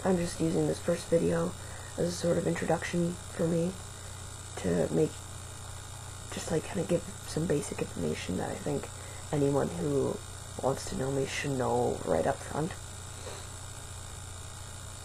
I'm just using this first video as a sort of introduction for me to kind of give some basic information that I think anyone who wants to know me should know right up front.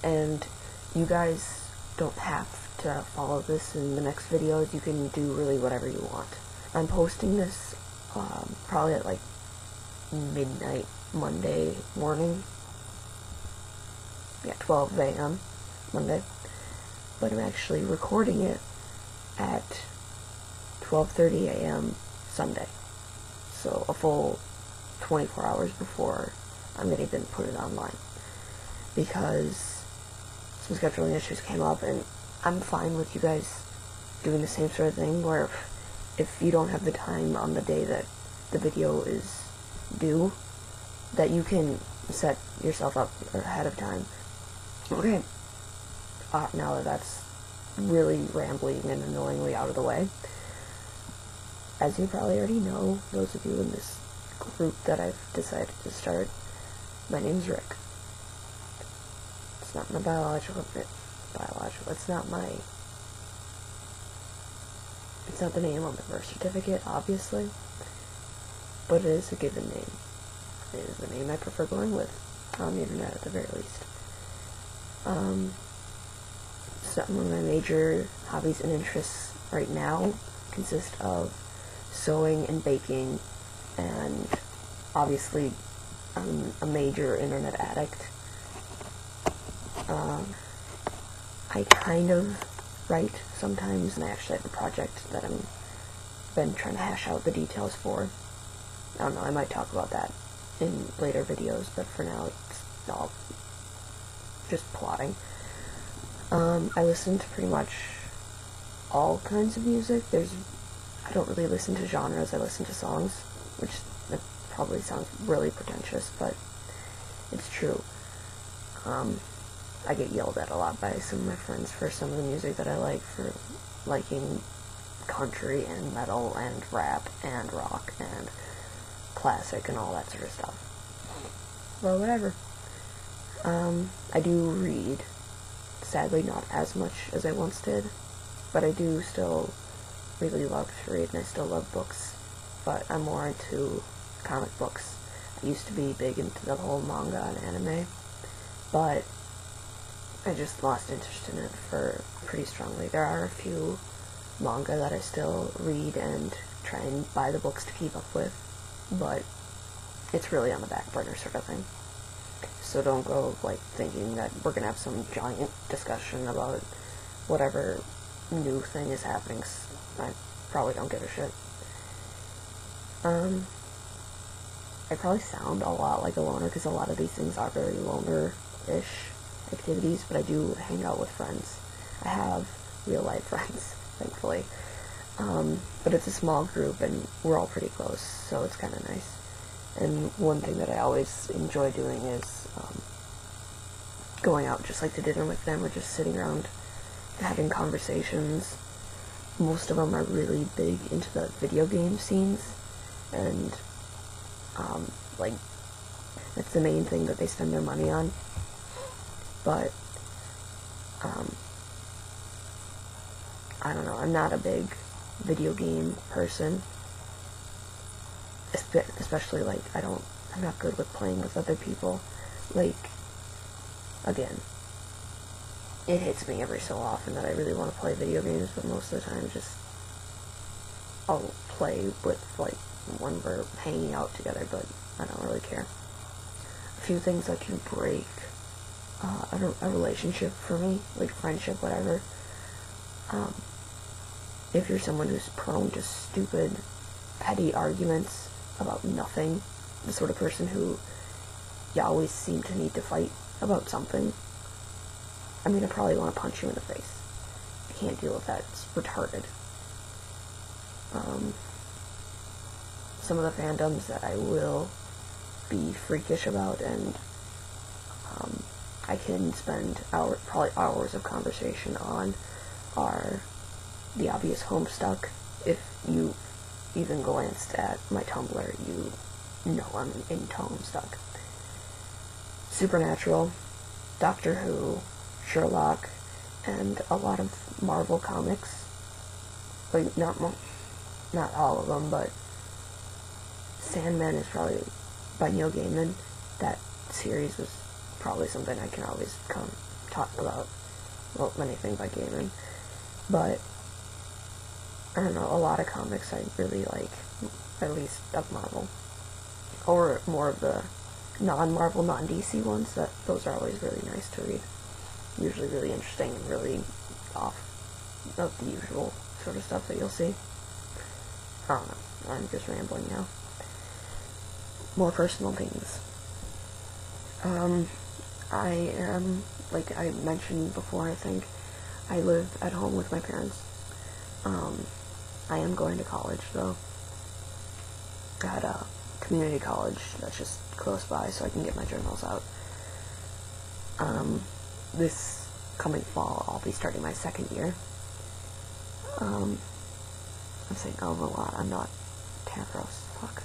And you guys don't have to follow this in the next videos. You can do really whatever you want. I'm posting this probably at like midnight Monday morning. Yeah, 12 a.m. Monday. But I'm actually recording it at 12:30 a.m. Sunday. So a full 24 hours before I'm going to even put it online. Because some scheduling issues came up, and I'm fine with you guys doing the same sort of thing, where if you don't have the time on the day that the video is due, that you can set yourself up ahead of time. Okay, now that that's really rambling and annoyingly out of the way, as you probably already know, those of you in this group that I've decided to start, my name's Rick. It's not my biological, it's not the name on the birth certificate, obviously, but it is a given name. It is the name I prefer going with, on the internet at the very least. Some of my major hobbies and interests right now consist of sewing and baking, and obviously I'm a major internet addict. I kind of write sometimes, and I actually have a project that I've been trying to hash out the details for. I don't know, I might talk about that in later videos, but for now it's all just plotting. I listen to pretty much all kinds of music. I don't really listen to genres, I listen to songs, which that probably sounds really pretentious, but it's true. I get yelled at a lot by some of my friends for some of the music that I like, for liking country and metal and rap and rock and classic and all that sort of stuff. Well, whatever. I do read. Sadly, not as much as I once did, but I do still really love to read, and I still love books, but I'm more into comic books. I used to be big into the whole manga and anime, but I just lost interest in it pretty strongly. There are a few manga that I still read and try and buy the books to keep up with, but it's really on the back burner sort of thing. So don't go, thinking that we're gonna have some giant discussion about whatever new thing is happening. I probably don't give a shit. I probably sound a lot like a loner, because a lot of these things are very loner-ish activities, but I do hang out with friends. I have real-life friends, thankfully. But it's a small group, and we're all pretty close, so it's kind of nice. And one thing that I always enjoy doing is going out just to dinner with them, or just sitting around having conversations. Most of them are really big into the video game scenes, and that's the main thing that they spend their money on. But I don't know, I'm not a big video game person, especially I'm not good with playing with other people. Again, it hits me every so often that I really want to play video games, but most of the time I'll play with when we're hanging out together, but I don't really care. A few things that can break a relationship for me, friendship, whatever. If you're someone who's prone to stupid, petty arguments about nothing, the sort of person who you always seem to need to fight about something, I'm gonna probably want to punch you in the face. I can't deal with that. It's retarded. Some of the fandoms that I will be freakish about, and I can spend probably hours of conversation on, are the obvious Homestuck. If you even glanced at my Tumblr, you know I'm into Homestuck. Supernatural, Doctor Who, Sherlock, and a lot of Marvel comics. Like, not all of them, but Sandman is probably by Neil Gaiman. That series was probably something I can always come talk about. Well, anything by Gaiman. But, I don't know, a lot of comics I really like, at least of Marvel. Or more of the non-Marvel, non-DC ones, those are always really nice to read. Usually really interesting and really off of the usual sort of stuff that you'll see. I don't know, I'm just rambling now. More personal things. I am, like I mentioned before, I think, I live at home with my parents. I am going to college, though, at a community college that's just close by, so I can get my journals out. This coming fall, I'll be starting my second year. I'm saying a lot, I'm not Tavros, fuck.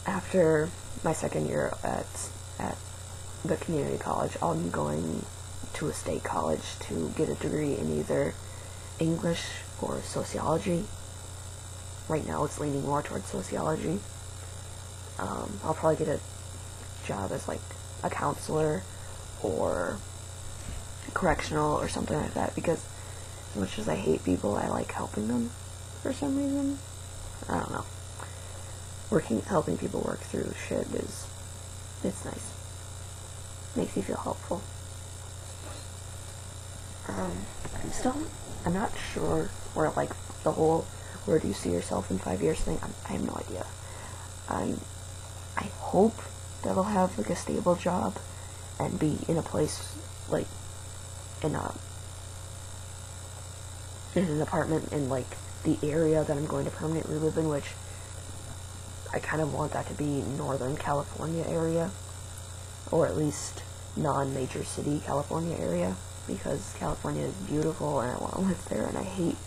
After my second year at the community college, I'll be going to a state college to get a degree in either English or sociology. Right now it's leaning more towards sociology. I'll probably get a job as like a counselor or correctional or something like that, because as much as I hate people, I like helping them for some reason. I don't know. Helping people work through shit it's nice. Makes you feel helpful. I'm not sure where, like, the whole where do you see yourself in 5 years thing, I have no idea. I hope that I'll have, like, a stable job and be in a place, like, in an apartment in, like, the area that I'm going to permanently live in, which I kind of want that to be Northern California area, or at least non-major city California area, because California is beautiful and I want to live there, and I hate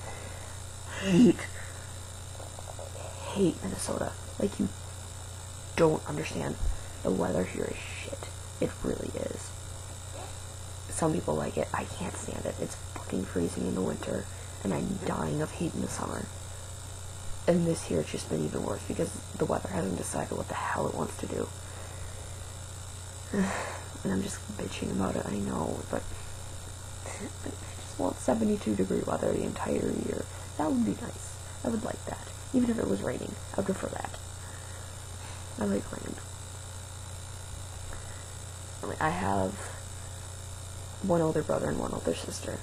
Minnesota. Like, you don't understand. The weather here is shit. It really is. Some people like it. I can't stand it. It's fucking freezing in the winter, and I'm dying of heat in the summer. And this year it's just been even worse because the weather hasn't decided what the hell it wants to do. And I'm just bitching about it, I know, but I just want 72-degree weather the entire year. That would be nice. I would like that. Even if it was raining, I would prefer that. I like rain. I have one older brother and one older sister.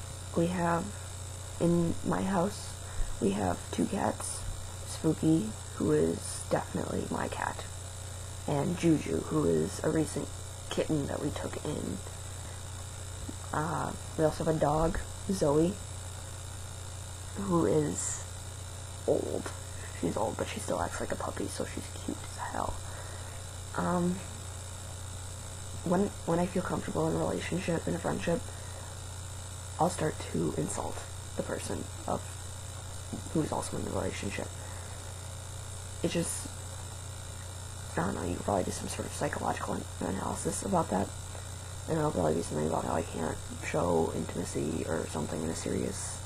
In my house, we have 2 cats. Spooky, who is definitely my cat, and Juju, who is a recent kitten that we took in. We also have a dog, Zoe, who is old. She's old, but she still acts like a puppy, so she's cute as hell. When I feel comfortable in a relationship, in a friendship, I'll start to insult the person who's also in the relationship. It just, I don't know, you could probably do some sort of psychological analysis about that, and it'll probably be something about how I can't show intimacy or something in a serious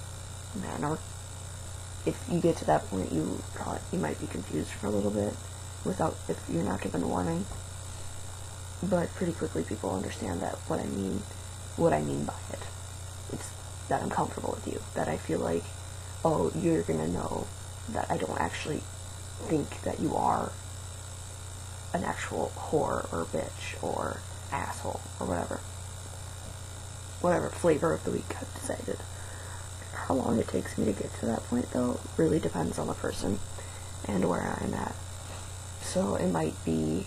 manner. If you get to that point, you might be confused for a little bit if you're not given warning. But pretty quickly people understand that what I mean by it. It's that I'm comfortable with you, that I feel like, oh, you're gonna know that I don't actually think that you are an actual whore or bitch or asshole or whatever flavor of the week I've decided. How long it takes me to get to that point, though, really depends on the person and where I'm at. So it might be,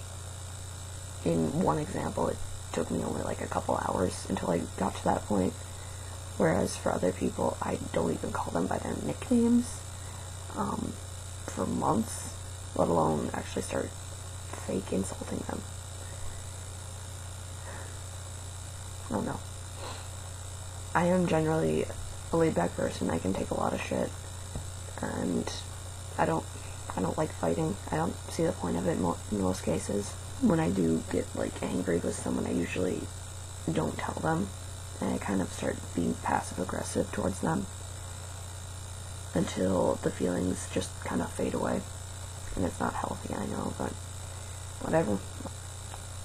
in one example, it took me only like a couple hours until I got to that point, whereas for other people, I don't even call them by their nicknames for months, let alone actually start fake insulting them. I don't know. I am generally a laid-back person. I can take a lot of shit, and I don't like fighting. I don't see the point of it in most cases. when I do get, like, angry with someone, I usually don't tell them, and I kind of start being passive-aggressive towards them until the feelings just kind of fade away. And it's not healthy, I know, but whatever.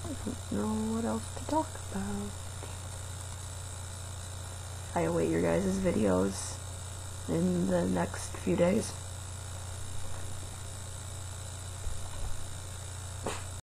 I don't know what else to talk about. I await your guys' videos in the next few days.